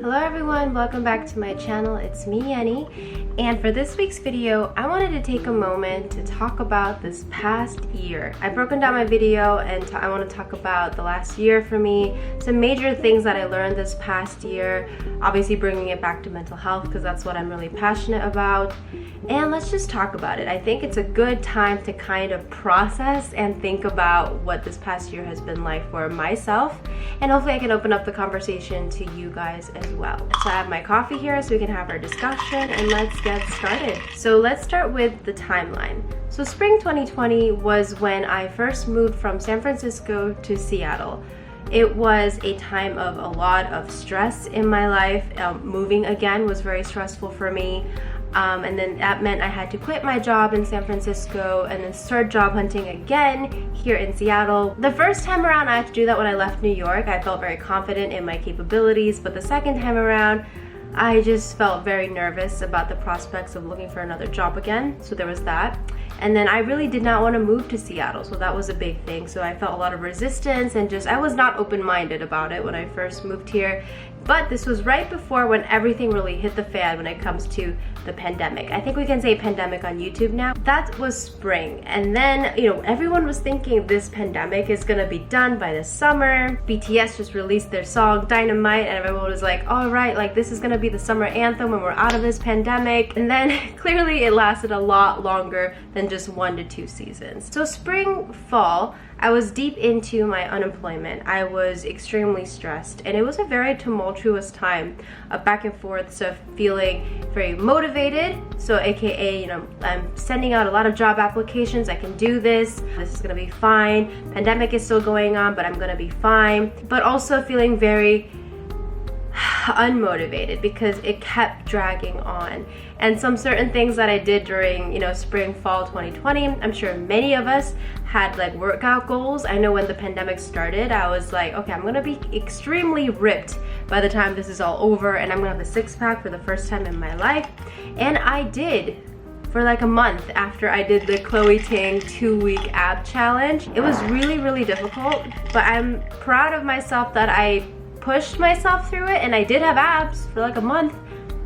Hello everyone, welcome back to my channel. It's me, Yeonni, and for this week's video, I wanted to take a moment to talk about this past year. I've broken down my video and I want to talk about the last year for me, some major things that I learned this past year, obviously bringing it back to mental health because that's what I'm really passionate about, and let's just talk about it. I think it's a good time to kind of process and think about what this past year has been like for myself, and hopefully I can open up the conversation to you guys as well. So I have my coffee here so we can have our discussion, and let's get started. So let's start with the timeline. So spring 2020 was when I first moved from San Francisco to Seattle. It was a time of a lot of stress in my life. Moving again was very stressful for me. And then that meant I had to quit my job in San Francisco and then start job hunting again here in Seattle. The first time around I had to do that when I left New York. I felt very confident in my capabilities, but the second time around I just felt very nervous about the prospects of looking for another job again. So there was that. And then I really did not want to move to Seattle, so that was a big thing. So I felt a lot of resistance and I was not open-minded about it when I first moved here. But this was right before when everything really hit the fan when it comes to the pandemic. I think we can say pandemic on YouTube now. That was spring. And then, everyone was thinking this pandemic is gonna be done by the summer. BTS just released their song Dynamite and everyone was like, all right, like this is gonna be the summer anthem when we're out of this pandemic. And then clearly it lasted a lot longer than just 1 to 2 seasons. So spring, fall, I was deep into my unemployment. I was extremely stressed and it was a very tumultuous time of back and forth, so feeling very motivated, so aka I'm sending out a lot of job applications. I can do this is gonna be fine, pandemic is still going on but I'm gonna be fine, but also feeling very unmotivated because it kept dragging on. And some certain things that I did during spring fall 2020, I'm sure many of us had like workout goals. I know when the pandemic started I was like, okay, I'm gonna be extremely ripped by the time this is all over and I'm gonna have a six-pack for the first time in my life. And I did for like a month after I did the Chloe Ting 2-week ab challenge. It was really difficult, but I'm proud of myself that I pushed myself through it, and I did have abs for like a month.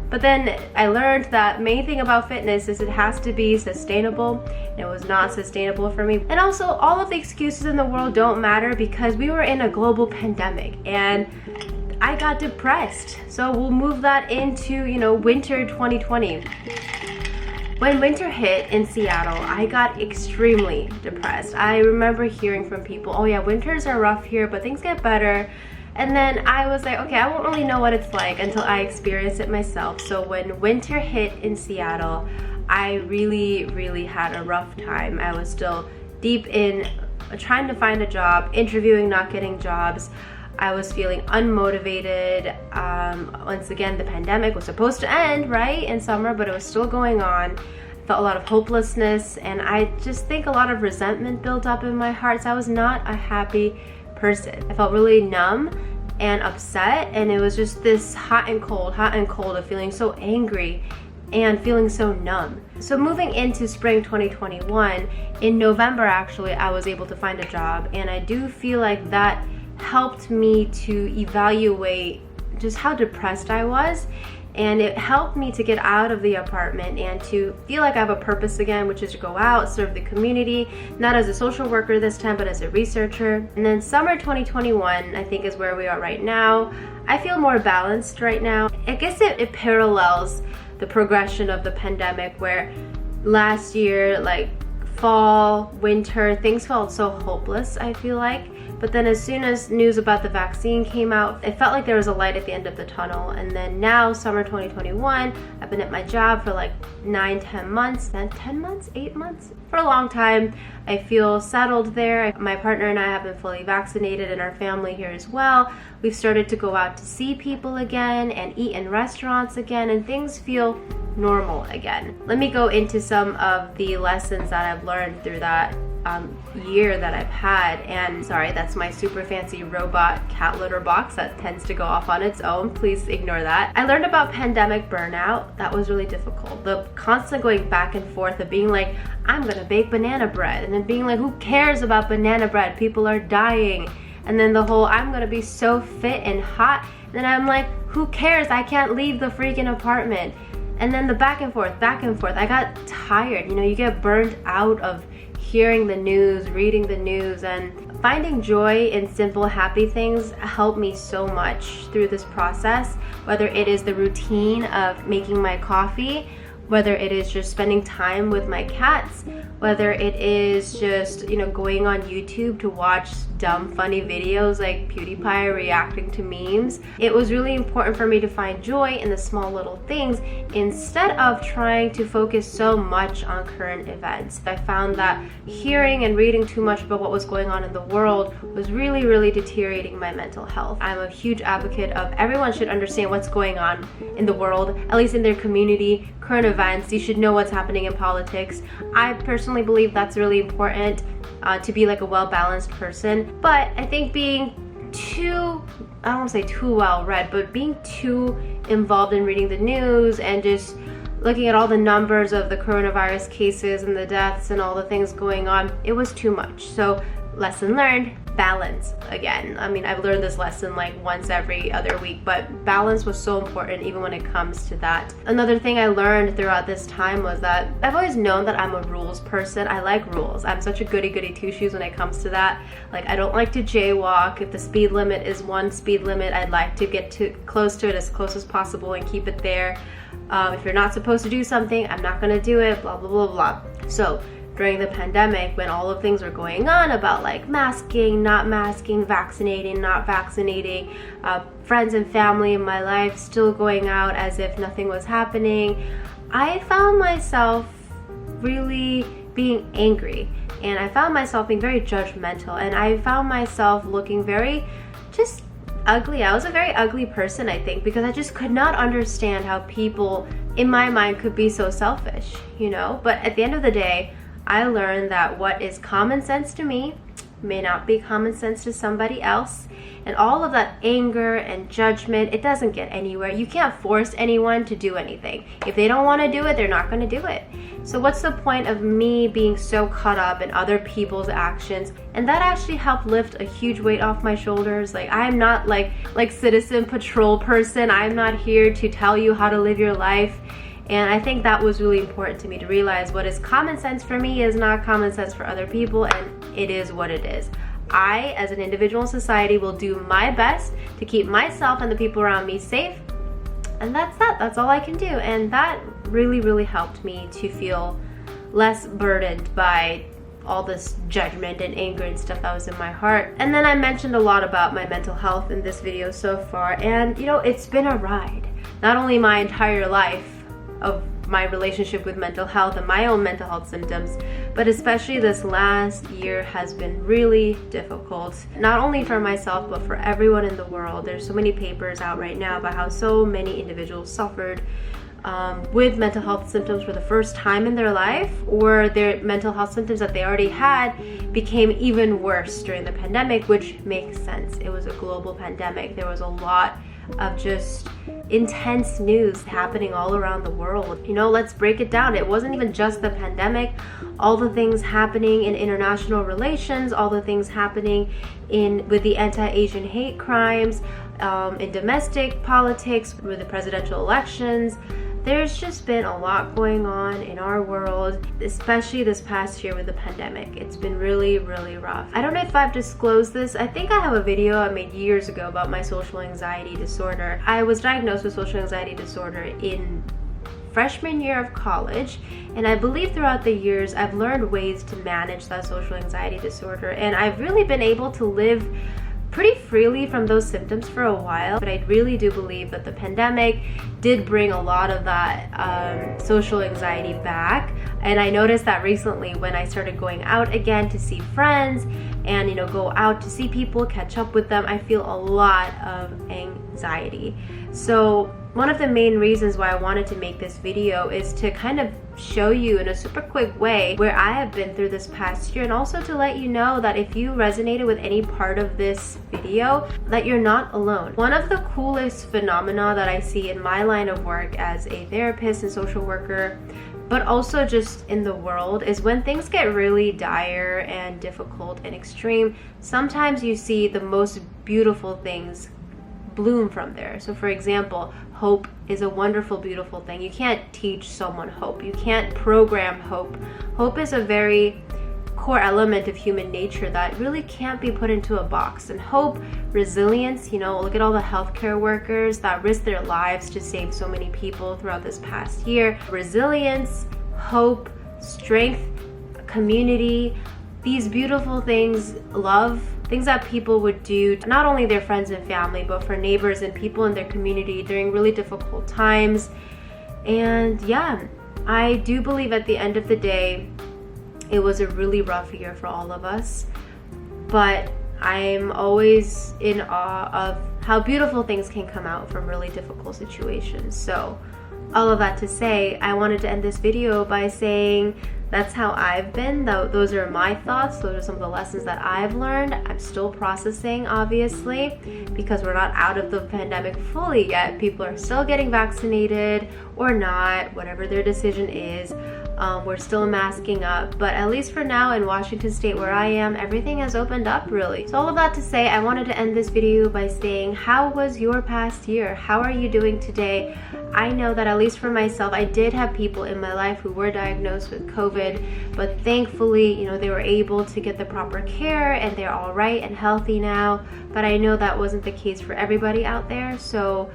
But then I learned that main thing about fitness is it has to be sustainable, and it was not sustainable for me. And also, all of the excuses in the world don't matter because we were in a global pandemic and I got depressed. So we'll move that into winter 2020. When winter hit in Seattle, I got extremely depressed. I remember hearing from people, oh yeah, winters are rough here but things get better. And then I was like, okay, I won't really know what it's like until I experience it myself. So when winter hit in Seattle, I really had a rough time. I was still deep in trying to find a job, interviewing, not getting jobs. I was feeling unmotivated. Once again, the pandemic was supposed to end, right, in summer, but it was still going on. I felt a lot of hopelessness, and I just think a lot of resentment built up in my heart. So I was not a happy person. I felt really numb and upset, and it was just this hot and cold of feeling so angry and feeling so numb. So moving into spring 2021, in November actually, I was able to find a job, and I do feel like that helped me to evaluate just how depressed I was. And it helped me to get out of the apartment and to feel like I have a purpose again, which is to go out, serve the community, not as a social worker this time, but as a researcher. And then summer 2021, I think, is where we are right now. I feel more balanced right now. I guess it parallels the progression of the pandemic, where last year, like fall, winter, things felt so hopeless, I feel like. But then as soon as news about the vaccine came out, it felt like there was a light at the end of the tunnel. And then now, summer 2021, I've been at my job for like 9-10 months, then 10 months, 8 months, for a long time. I feel settled there. My partner and I have been fully vaccinated, and our family here as well. We've started to go out to see people again and eat in restaurants again, and things feel normal again. Let me go into some of the lessons that I've learned through that year that I've had. And sorry, that's my super fancy robot cat litter box that tends to go off on its own. Please ignore that. I learned about pandemic burnout. That was really difficult. The constant going back and forth of being like, I'm gonna bake banana bread, and then being like, who cares about banana bread? People are dying. And then the whole I'm gonna be so fit and hot, and then I'm like, who cares? I can't leave the freaking apartment. And then the back and forth. I got tired. You know, you get burned out of hearing the news, reading the news, and finding joy in simple, happy things helped me so much through this process. Whether it is the routine of making my coffee, whether it is just spending time with my cats, whether it is just, you know, going on YouTube to watch dumb, funny videos like PewDiePie reacting to memes. It was really important for me to find joy in the small little things instead of trying to focus so much on current events. I found that hearing and reading too much about what was going on in the world was really, really deteriorating my mental health. I'm a huge advocate of everyone should understand what's going on in the world, at least in their community, current events. You should know what's happening in politics. I personally believe that's really important to be like a well-balanced person. But I think being too, I don't want to say too well-read, but being too involved in reading the news and just looking at all the numbers of the coronavirus cases and the deaths and all the things going on, it was too much. So lesson learned, balance again. I mean, I've learned this lesson like once every other week, but balance was so important even when it comes to that. Another thing I learned throughout this time was that I've always known that I'm a rules person. I like rules. I'm such a goody two-shoes when it comes to that. Like, I don't like to jaywalk. If the speed limit is one speed limit, I'd like to get close to it as close as possible and keep it there. If you're not supposed to do something, I'm not gonna do it, blah, blah, blah, blah. So during the pandemic, when all of things were going on about like masking, not masking, vaccinating, not vaccinating, friends and family in my life still going out as if nothing was happening, I found myself really being angry, and I found myself being very judgmental, and I found myself looking very just ugly. I was a very ugly person, I think, because I just could not understand how people in my mind could be so selfish, you know? But at the end of the day, I learned that what is common sense to me may not be common sense to somebody else. And all of that anger and judgment, it doesn't get anywhere. You can't force anyone to do anything. If they don't want to do it, they're not going to do it. So what's the point of me being so caught up in other people's actions? And that actually helped lift a huge weight off my shoulders. Like, I'm not like citizen patrol person. I'm not here to tell you how to live your life. And I think that was really important to me, to realize what is common sense for me is not common sense for other people, and it is what it is. I, as an individual in society, will do my best to keep myself and the people around me safe. And that's that. That's all I can do. And that really, really helped me to feel less burdened by all this judgment and anger and stuff that was in my heart. And then I mentioned a lot about my mental health in this video so far. And, you know, it's been a ride. Not only my entire life of my relationship with mental health and my own mental health symptoms, but especially this last year has been really difficult, not only for myself but for everyone in the world. There's so many papers out right now about how so many individuals suffered with mental health symptoms for the first time in their life, or their mental health symptoms that they already had became even worse during the pandemic, which makes sense. It was a global pandemic. There was a lot of just intense news happening all around the world. You know, let's break it down. It wasn't even just the pandemic. All the things happening in international relations, all the things happening with the anti-Asian hate crimes, in domestic politics, with the presidential elections. There's just been a lot going on in our world, especially this past year with the pandemic. It's been really, really rough. I don't know if I've disclosed this. I think I have a video I made years ago about my social anxiety disorder. I was diagnosed with social anxiety disorder in freshman year of college, and I believe throughout the years I've learned ways to manage that social anxiety disorder, and I've really been able to live pretty freely from those symptoms for a while. But I really do believe that the pandemic did bring a lot of that social anxiety back. And I noticed that recently when I started going out again to see friends and, you know, go out to see people, catch up with them, I feel a lot of anxiety. So one of the main reasons why I wanted to make this video is to kind of show you in a super quick way where I have been through this past year, and also to let you know that if you resonated with any part of this video, that you're not alone. One of the coolest phenomena that I see in my line of work as a therapist and social worker, but also just in the world, is when things get really dire and difficult and extreme, sometimes you see the most beautiful things bloom from there. So for example, hope is a wonderful, beautiful thing. You can't teach someone hope. You can't program hope. Hope is a very core element of human nature that really can't be put into a box. And hope, resilience, you know, look at all the healthcare workers that risk their lives to save so many people throughout this past year. Resilience, hope, strength, community, these beautiful things, love, things that people would do to not only their friends and family, but for neighbors and people in their community during really difficult times. And yeah, I do believe at the end of the day, it was a really rough year for all of us, but I'm always in awe of how beautiful things can come out from really difficult situations. So all of that to say, I wanted to end this video by saying that's how I've been. Those are my thoughts. Those are some of the lessons that I've learned. I'm still processing, obviously, because we're not out of the pandemic fully yet. People are still getting vaccinated or not, whatever their decision is. We're still masking up, but at least for now in Washington State where I am, everything has opened up really. So all of that to say, I wanted to end this video by saying, how was your past year? How are you doing today? I know that at least for myself, I did have people in my life who were diagnosed with COVID, but thankfully, you know, they were able to get the proper care and they're all right and healthy now. But I know that wasn't the case for everybody out there. So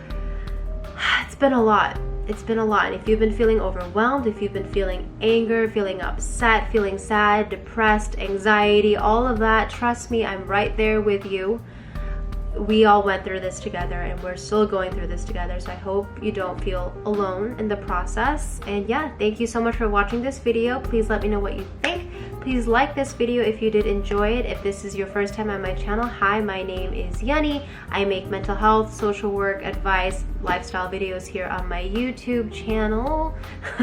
it's been a lot. It's been a lot. And if you've been feeling overwhelmed, if you've been feeling anger, feeling upset, feeling sad, depressed, anxiety, all of that, trust me, I'm right there with you. We all went through this together and we're still going through this together. So I hope you don't feel alone in the process. And yeah, thank you so much for watching this video. Please let me know what you think. Please like this video if you did enjoy it. If this is your first time on my channel, hi, my name is Yeonni. I make mental health, social work, advice, lifestyle videos here on my YouTube channel.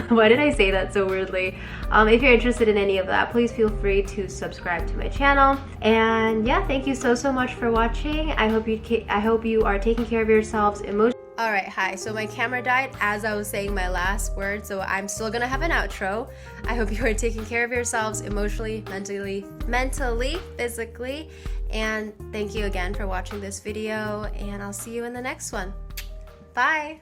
Why did I say that so weirdly? If you're interested in any of that, please feel free to subscribe to my channel. And yeah, thank you so much for watching. I hope you are taking care of yourselves emotionally. All right, hi. So my camera died as I was saying my last word, so I'm still gonna have an outro. I hope you are taking care of yourselves emotionally, mentally, physically, and thank you again for watching this video, and I'll see you in the next one. Bye.